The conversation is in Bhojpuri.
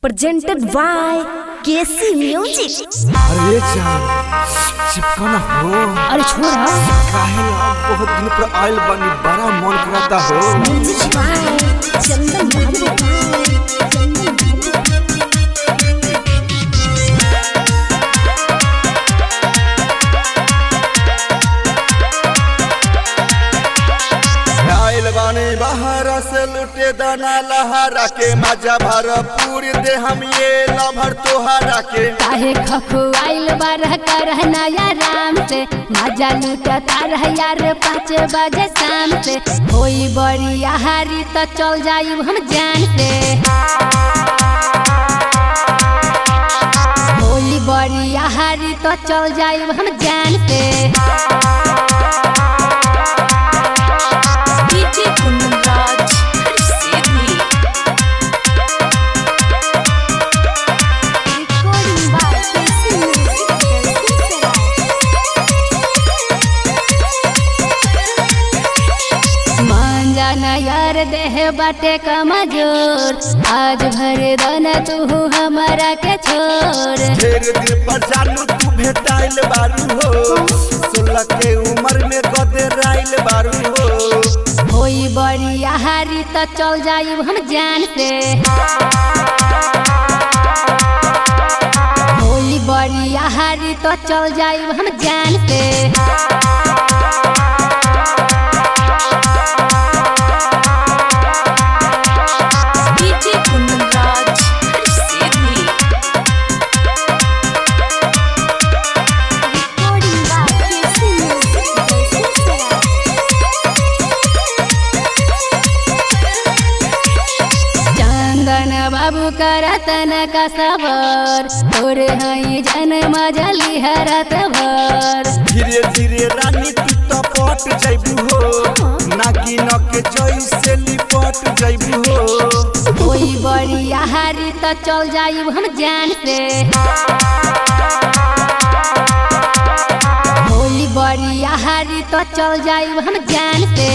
presented by KC Music। अरे जान चिपकाना हो। अरे छोड़ा काहे ना बहुत दिन पर आइल बानी बड़ा मन करता हो। म्यूजिक by चंदन बाबू। बहारा से लुटे दाना लहारा के मजा भरपूर दे हम ये लभर तोहारा के। काहे खखुआइल बारह करह नया राम से मजा लुटता रह यार 5 बजे शाम से। होई बड़ी आहारी तो चल जाइब हम जान से। होई बड़ी आहारी तो चल जाइब हम जान से। यार देह बाटे कमजोर आज भर दन तू हमारा के छोड़। ढेर दिन पर जानू तू भेटाइल बारू हो 16 के उम्र में गदराइल बारू हो। होई बड़ी आहारी तो चल जाइब हम जान से। होई बड़ी आहारी तो चल जाइब हम जान से। बाबू करतन का सबर और हई जन मजली हरत भर। धीरे धीरे रानी तू तो पट जाइबू हो नागिन के जैसे लिपट जाइबू हो। कोई बड़ी आहारी तो चल जाइब हम जान से। होई बड़ी आहारी तो चल जाइब हम जान से।